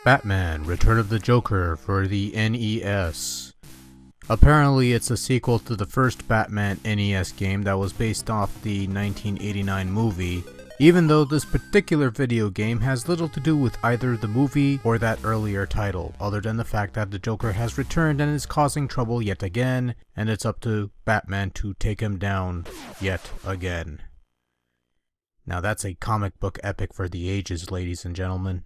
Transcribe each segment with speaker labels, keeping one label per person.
Speaker 1: Batman: Return of the Joker for the NES. Apparently it's a sequel to the first Batman NES game that was based off the 1989 movie, even though this particular video game has little to do with either the movie or that earlier title, other than the fact that the Joker has returned and is causing trouble yet again, and it's up to Batman to take him down yet again. Now that's a comic book epic for the ages, ladies and gentlemen.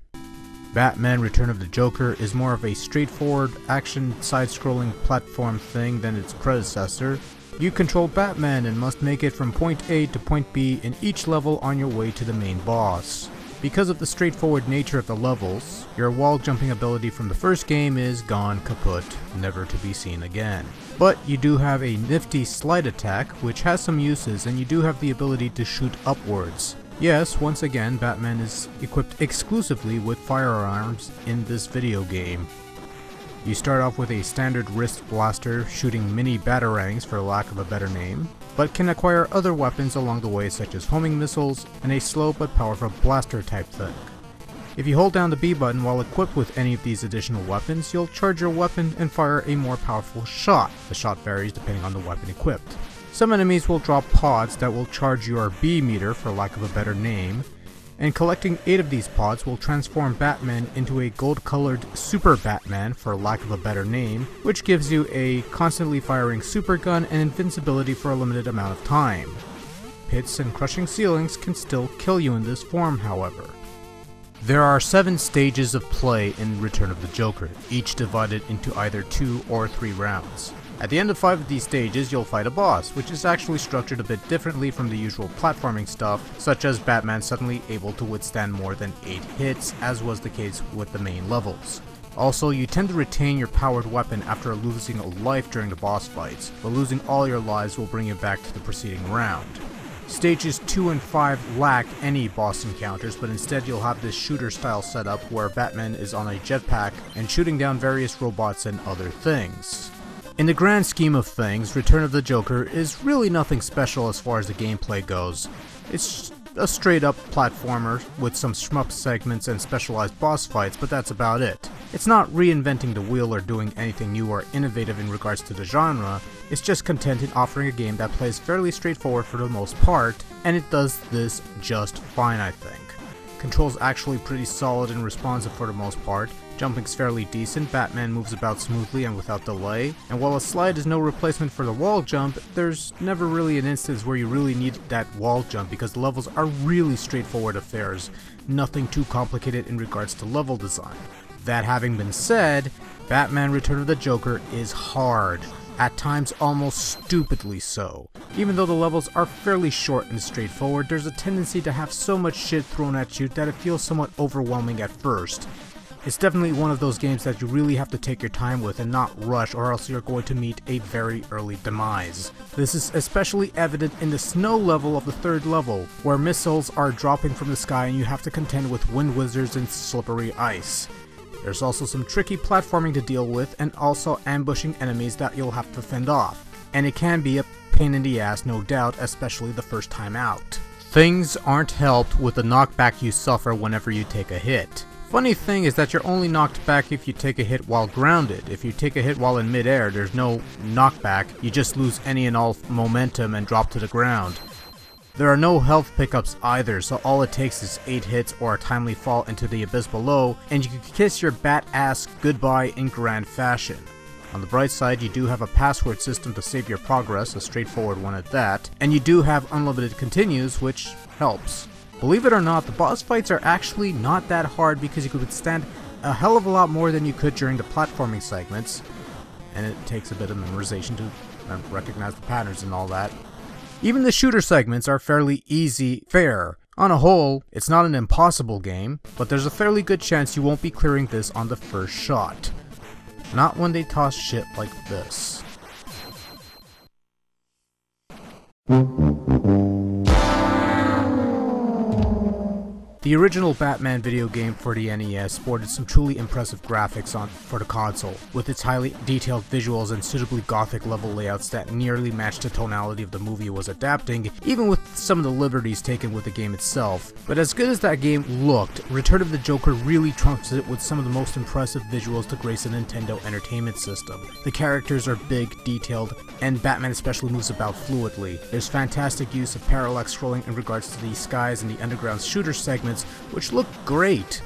Speaker 1: Batman: Return of the Joker is more of a straightforward action side-scrolling platform thing than its predecessor. You control Batman and must make it from point A to point B in each level on your way to the main boss. Because of the straightforward nature of the levels, your wall jumping ability from the first game is gone kaput, never to be seen again. But you do have a nifty slide attack which has some uses, and you do have the ability to shoot upwards. Yes, once again, Batman is equipped exclusively with firearms in this video game. You start off with a standard wrist blaster shooting mini batarangs for lack of a better name, but can acquire other weapons along the way such as homing missiles and a slow but powerful blaster type thing. If you hold down the B button while equipped with any of these additional weapons, you'll charge your weapon and fire a more powerful shot. The shot varies depending on the weapon equipped. Some enemies will drop pods that will charge your B meter for lack of a better name, and collecting 8 of these pods will transform Batman into a gold-colored Super Batman for lack of a better name, which gives you a constantly firing super gun and invincibility for a limited amount of time. Pits and crushing ceilings can still kill you in this form, however. There are 7 stages of play in Return of the Joker, each divided into either 2 or 3 rounds. At the end of 5 of these stages, you'll fight a boss, which is actually structured a bit differently from the usual platforming stuff, such as Batman suddenly able to withstand more than 8 hits, as was the case with the main levels. Also, you tend to retain your powered weapon after losing a life during the boss fights, but losing all your lives will bring you back to the preceding round. Stages 2 and 5 lack any boss encounters, but instead you'll have this shooter style setup where Batman is on a jetpack and shooting down various robots and other things. In the grand scheme of things, Return of the Joker is really nothing special as far as the gameplay goes. It's a straight up platformer with some shmup segments and specialized boss fights, but that's about it. It's not reinventing the wheel or doing anything new or innovative in regards to the genre, it's just content in offering a game that plays fairly straightforward for the most part, and it does this just fine, I think. Control's actually pretty solid and responsive for the most part. Jumping's fairly decent, Batman moves about smoothly and without delay, and while a slide is no replacement for the wall jump, there's never really an instance where you really need that wall jump because the levels are really straightforward affairs, nothing too complicated in regards to level design. That having been said, Batman: Return of the Joker is hard, at times almost stupidly so. Even though the levels are fairly short and straightforward, there's a tendency to have so much shit thrown at you that it feels somewhat overwhelming at first. It's definitely one of those games that you really have to take your time with and not rush, or else you're going to meet a very early demise. This is especially evident in the snow level of the 3rd level, where missiles are dropping from the sky and you have to contend with wind wizards and slippery ice. There's also some tricky platforming to deal with, and also ambushing enemies that you'll have to fend off. And it can be a pain in the ass, no doubt, especially the first time out. Things aren't helped with the knockback you suffer whenever you take a hit. Funny thing is that you're only knocked back if you take a hit while grounded. If you take a hit while in midair, there's no knockback, you just lose any and all momentum and drop to the ground. There are no health pickups either, so all it takes is 8 hits or a timely fall into the abyss below, and you can kiss your bat ass goodbye in grand fashion. On the bright side, you do have a password system to save your progress, a straightforward one at that, and you do have unlimited continues, which helps. Believe it or not, the boss fights are actually not that hard because you could withstand a hell of a lot more than you could during the platforming segments, and it takes a bit of memorization to recognize the patterns and all that. Even the shooter segments are fairly easy fare. On a whole, it's not an impossible game, but there's a fairly good chance you won't be clearing this on the first shot. Not when they toss shit like this. The original Batman video game for the NES sported some truly impressive graphics for the console, with its highly detailed visuals and suitably gothic level layouts that nearly matched the tonality of the movie it was adapting, even with some of the liberties taken with the game itself. But as good as that game looked, Return of the Joker really trumps it with some of the most impressive visuals to grace a Nintendo Entertainment System. The characters are big, detailed, and Batman especially moves about fluidly. There's fantastic use of parallax scrolling in regards to the skies and the underground shooter segments, which look great.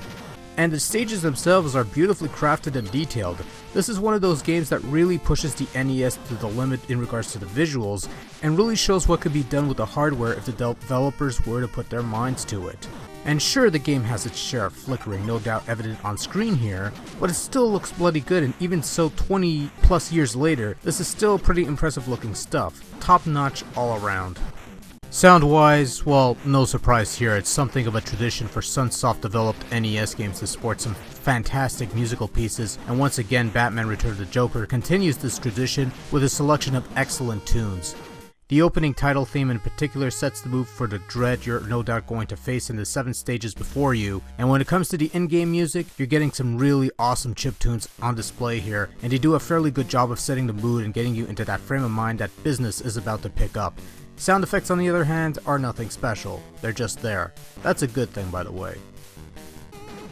Speaker 1: And the stages themselves are beautifully crafted and detailed. This is one of those games that really pushes the NES to the limit in regards to the visuals, and really shows what could be done with the hardware if the developers were to put their minds to it. And sure, the game has its share of flickering, no doubt evident on screen here, but it still looks bloody good, and even so 20 plus years later, this is still pretty impressive looking stuff. Top notch all around. Sound-wise, well, no surprise here, it's something of a tradition for Sunsoft-developed NES games to sport some fantastic musical pieces, and once again Batman Return of the Joker continues this tradition with a selection of excellent tunes. The opening title theme in particular sets the mood for the dread you're no doubt going to face in the 7 stages before you, and when it comes to the in-game music, you're getting some really awesome chiptunes on display here, and they do a fairly good job of setting the mood and getting you into that frame of mind that business is about to pick up. Sound effects, on the other hand, are nothing special. They're just there. That's a good thing, by the way.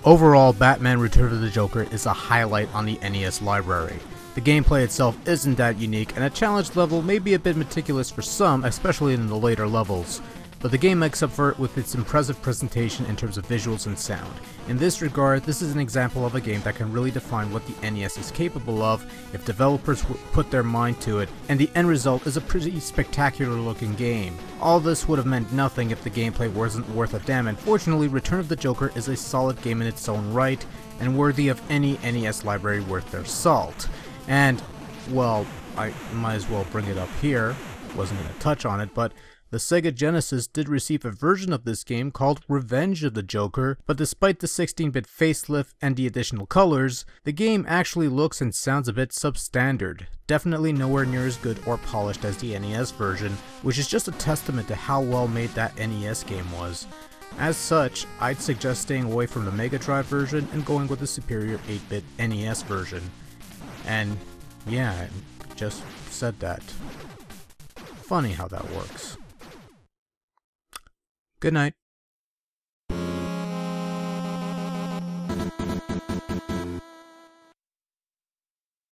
Speaker 1: Overall, Batman Return of the Joker is a highlight on the NES library. The gameplay itself isn't that unique, and a challenge level may be a bit meticulous for some, especially in the later levels. But the game makes up for it with its impressive presentation in terms of visuals and sound. In this regard, this is an example of a game that can really define what the NES is capable of if developers put their mind to it, and the end result is a pretty spectacular looking game. All this would have meant nothing if the gameplay wasn't worth a damn, and fortunately Return of the Joker is a solid game in its own right, and worthy of any NES library worth their salt. And, well, I might as well bring it up here, wasn't going to touch on it, but the Sega Genesis did receive a version of this game called Revenge of the Joker, but despite the 16-bit facelift and the additional colors, the game actually looks and sounds a bit substandard. Definitely nowhere near as good or polished as the NES version, which is just a testament to how well made that NES game was. As such, I'd suggest staying away from the Mega Drive version and going with the superior 8-bit NES version. And yeah, I just said that. Funny how that works. Good night.